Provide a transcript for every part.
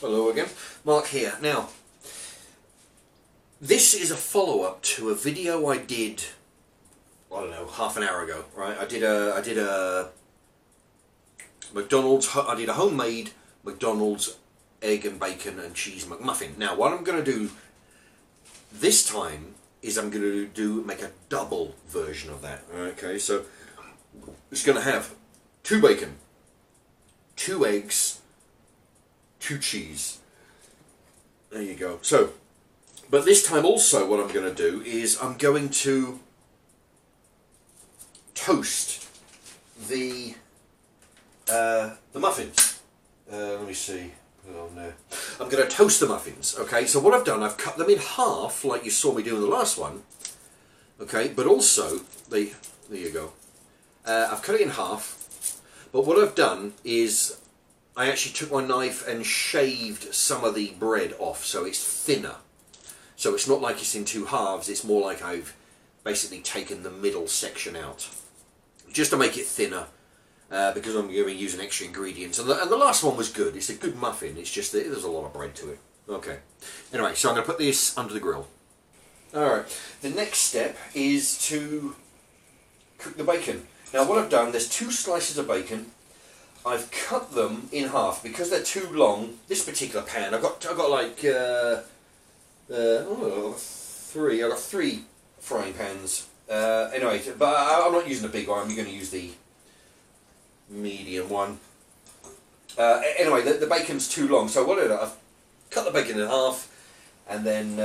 Hello again, Mark here. Now, this is a follow-up to a video I did, I don't know, half an hour ago, right? I did a McDonald's, I did a homemade McDonald's egg and bacon and cheese McMuffin. Now, what I'm going to do this time is I'm going to make a double version of that. Okay, so it's going to have 2 bacon, 2 eggs, 2 cheese. There you go. So, but this time also what I'm going to do is I'm going to toast the muffins. Let me see. Put it on there. I'm going to toast the muffins. Okay. So what I've done, I've cut them in half, like you saw me do in the last one. Okay. But also, there you go. I've cut it in half. But what I've done is I actually took my knife and shaved some of the bread off, so it's thinner. So it's not like it's in 2 halves, it's more like I've basically taken the middle section out. Just to make it thinner, because I'm going to be using extra ingredients. And the last one was good, it's a good muffin, it's just that there's a lot of bread to it. Okay, anyway, so I'm going to put this under the grill. Alright, the next step is to cook the bacon. Now what I've done, there's 2 slices of bacon. I've cut them in half because they're too long. This particular pan, I've got like 3. I've got 3 frying pans. Anyway, but I'm not using the big one. I'm going to use the medium one. Anyway, the bacon's too long, so what I've cut the bacon in half, and then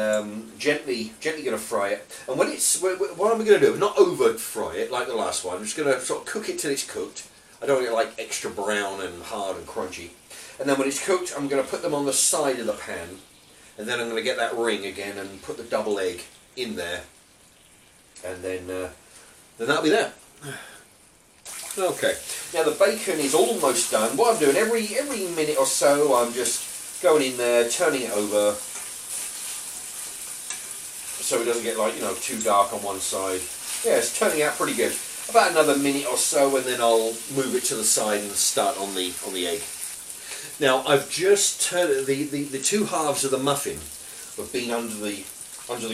gently going to fry it. And what I'm going to do, not over fry it like the last one. I'm just going to sort of cook it till it's cooked. I don't want it like extra brown and hard and crunchy. And then when it's cooked, I'm going to put them on the side of the pan, and then I'm going to get that ring again and put the double egg in there, and then that'll be there. Okay. Now the bacon is almost done. What I'm doing every minute or so, I'm just going in there, turning it over, so it doesn't get like too dark on one side. Yeah, it's turning out pretty good. About another minute or so, and then I'll move it to the side and start on the egg. Now I've just turned the 2 halves of the muffin have been under the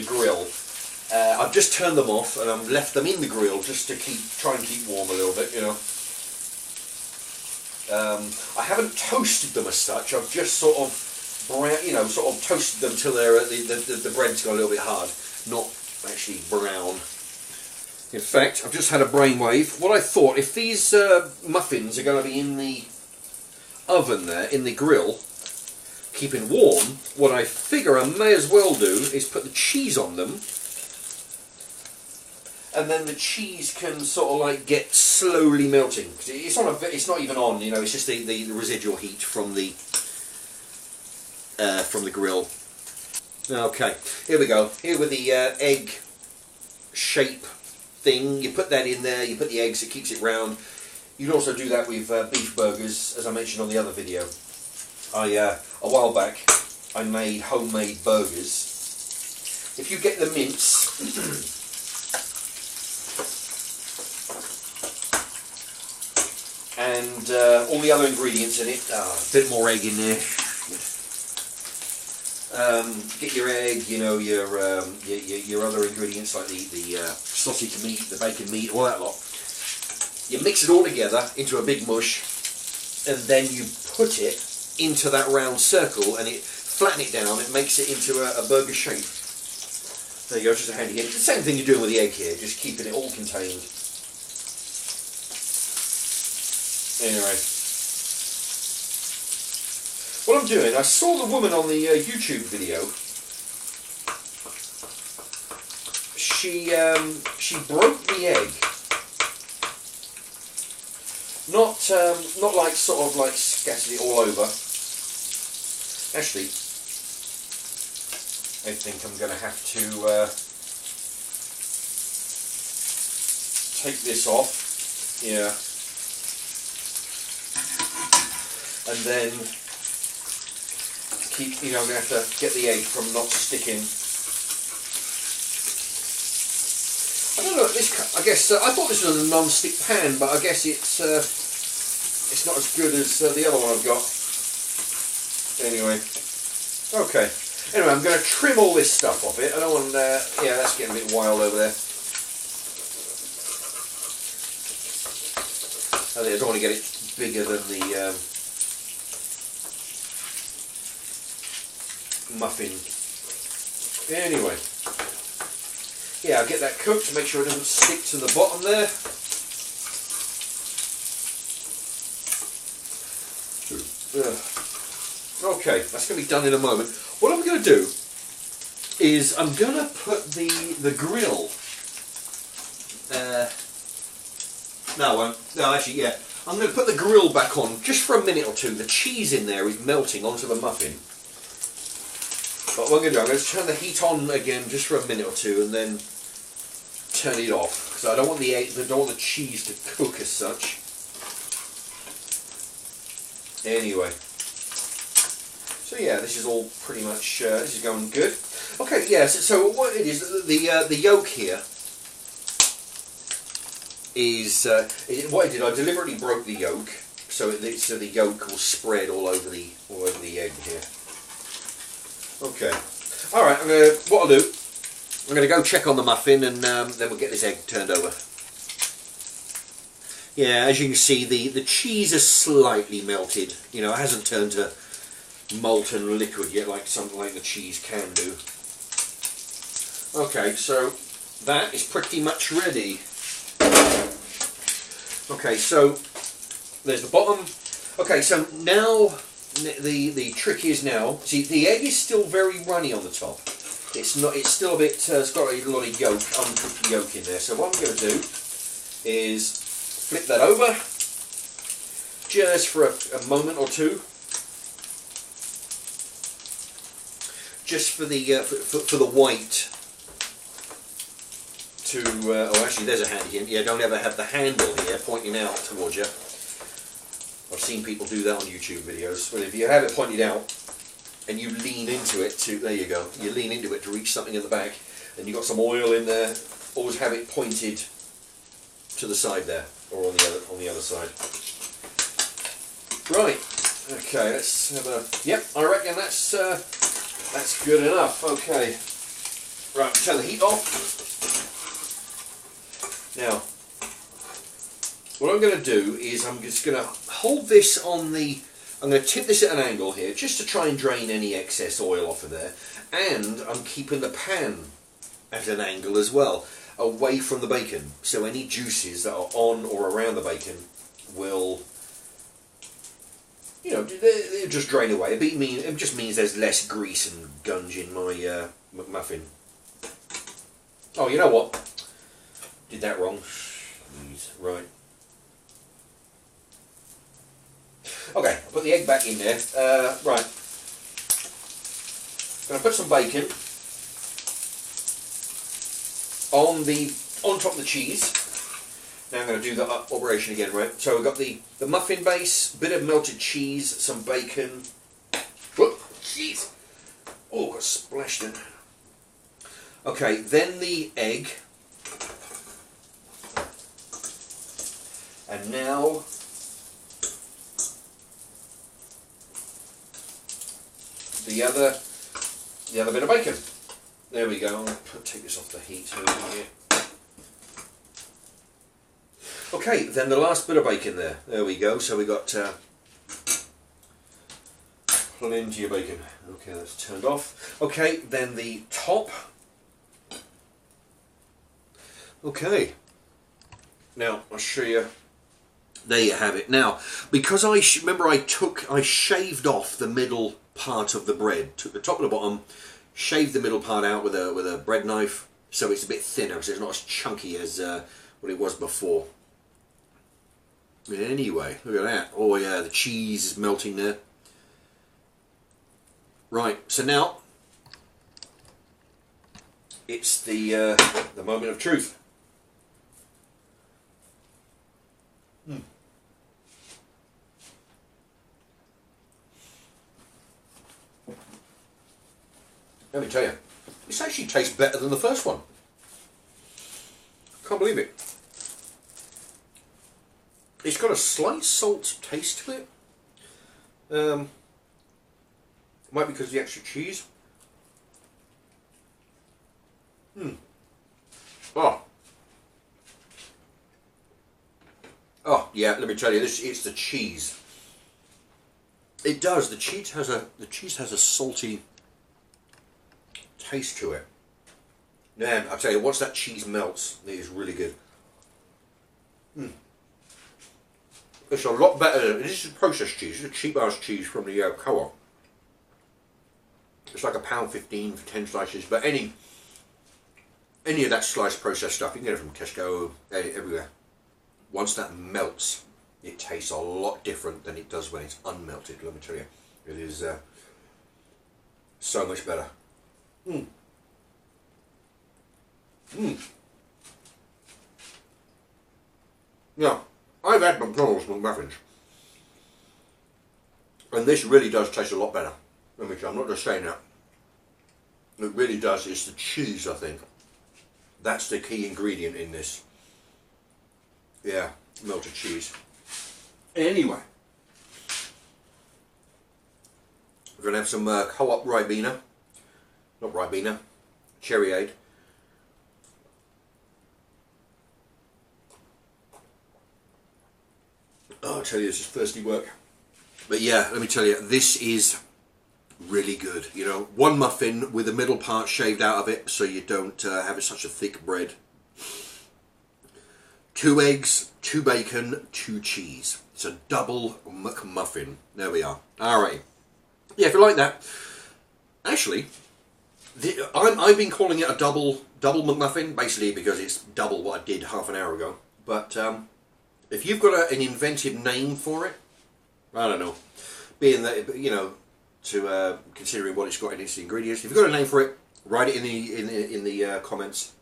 grill. I've just turned them off and I've left them in the grill just to try and keep warm a little bit, I haven't toasted them as such. I've just sort of toasted them till they're the bread's got a little bit hard, not actually brown. In fact, I've just had a brainwave. What I thought, if these muffins are going to be in the oven there, in the grill, keeping warm, what I figure I may as well do is put the cheese on them, and then the cheese can sort of like get slowly melting. It's not even on, it's just the residual heat from the grill. Okay, here we go. Here with the egg shape thing, you put that in there, you put the eggs, it keeps it round. You can also do that with beef burgers, as I mentioned on the other video. A while back, I made homemade burgers. If you get the mince, and all the other ingredients in it, a bit more egg in there. Get your egg, your other ingredients like the sausage meat, the bacon meat, all that lot. You mix it all together into a big mush, and then you put it into that round circle, and flatten it down. It makes it into a burger shape. There you go, just a handy hint. It's the same thing you're doing with the egg here, just keeping it all contained. Anyway. What I'm doing, I saw the woman on the YouTube video. She broke the egg. Not like sort of like scattered it all over. Actually, I think I'm going to have to take this off. Yeah. And then I'm going to have to get the egg from not sticking. I don't know, I guess, I thought this was a non-stick pan, but I guess it's not as good as the other one I've got. Anyway, okay. Anyway, I'm going to trim all this stuff off it. I don't want, yeah, that's getting a bit wild over there. I don't want to get it bigger than the muffin. Anyway, yeah, I'll get that cooked to make sure it doesn't stick to the bottom there. Okay, that's going to be done in a moment. What I'm going to do is I'm going to put the grill. No, I won't. No, actually, yeah. I'm going to put the grill back on just for a minute or two. The cheese in there is melting onto the muffin. But what I'm going to do, I'm going to turn the heat on again just for a minute or two, and then turn it off because I don't want the cheese to cook as such. Anyway, so yeah, this is all pretty much this is going good. Okay, yeah. So what it is, the yolk here is what I did. I deliberately broke the yolk so the yolk will spread all over the egg here. Okay. All right. What I'll do, I'm going to go check on the muffin, and then we'll get this egg turned over. Yeah, as you can see, the cheese is slightly melted. You know, it hasn't turned to molten liquid yet, like something like the cheese can do. Okay, so that is pretty much ready. Okay, so there's the bottom. Okay, so now the trick is now. See, the egg is still very runny on the top. It's not. It's still a bit. It's got a lot of yolk, uncooked yolk in there. So what I'm going to do is flip that over just for a moment or two, just for the for the white to. Oh, actually, there's a hand here. Yeah, don't ever have the handle here pointing out towards you. I've seen people do that on YouTube videos. Well, if you have it pointed out and you lean into it there you go. You lean into it to reach something at the back, and you've got some oil in there. Always have it pointed to the side there, or on the other side. Right. Okay. Let's have a. Yep. I reckon that's good enough. Okay. Right. Turn the heat off. Now, what I'm going to do is I'm just going to hold this on the. I'm going to tip this at an angle here, just to try and drain any excess oil off of there, and I'm keeping the pan at an angle as well, away from the bacon, so any juices that are on or around the bacon will, you know, they'll just drain away. It just means there's less grease and gunge in my McMuffin. Oh, you know what? Did that wrong. Right. Okay, I'll put the egg back in there. Right. Going to put some bacon on top of the cheese. Now I'm going to do the operation again, right? So we've got the muffin base, bit of melted cheese, some bacon. Whoop, jeez. Oh, got splashed in. Okay, then the egg. And now the other bit of bacon. There we go. I'm going to take this off the heat here. Okay, then the last bit of bacon there. There we go. So we got plenty of bacon. Okay, that's turned off. Okay, then the top. Okay. Now I'll show you. There you have it. Now, because I shaved off the middle part of the bread, took the top and the bottom, shaved the middle part out with a bread knife, so it's a bit thinner, so it's not as chunky as what it was before. Anyway, look at that. Oh yeah, the cheese is melting there. Right, so now it's the moment of truth. Let me tell you, this actually tastes better than the first one. Can't believe it. It's got a slight salt taste to it. Might be because of the extra cheese. Oh. Oh yeah, let me tell you, it's the cheese. It does. The cheese has a salty taste to it. Man, I tell you, once that cheese melts, it is really good. It's a lot better. This is processed cheese. It's a cheap ass cheese from the co-op. It's like £1.15 for 10 slices. But any of that sliced processed stuff, you can get it from Tesco, everywhere. Once that melts, it tastes a lot different than it does when it's unmelted. Let me tell you, it is so much better. Yeah, I've had McDonald's McMuffins, and this really does taste a lot better. Let me tell you, I'm not just saying that. It really does. It's the cheese, I think. That's the key ingredient in this. Yeah, melted cheese. Anyway, we're going to have some co-op Ribena. Not Ribena, Cherryade. Oh, I'll tell you, this is thirsty work. But yeah, let me tell you, this is really good. You know, one muffin with the middle part shaved out of it so you don't have it such a thick bread. 2 eggs, 2 bacon, 2 cheese. It's a double McMuffin. There we are. Alright. Yeah, if you like that. Actually, I've been calling it a double McMuffin, basically because it's double what I did half an hour ago. But if you've got an inventive name for it, I don't know, being that, you know, to considering what it's got in its ingredients, if you've got a name for it, write it in the comments.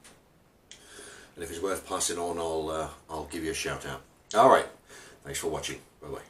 And if it's worth passing on, I'll give you a shout out. All right, thanks for watching. Bye bye.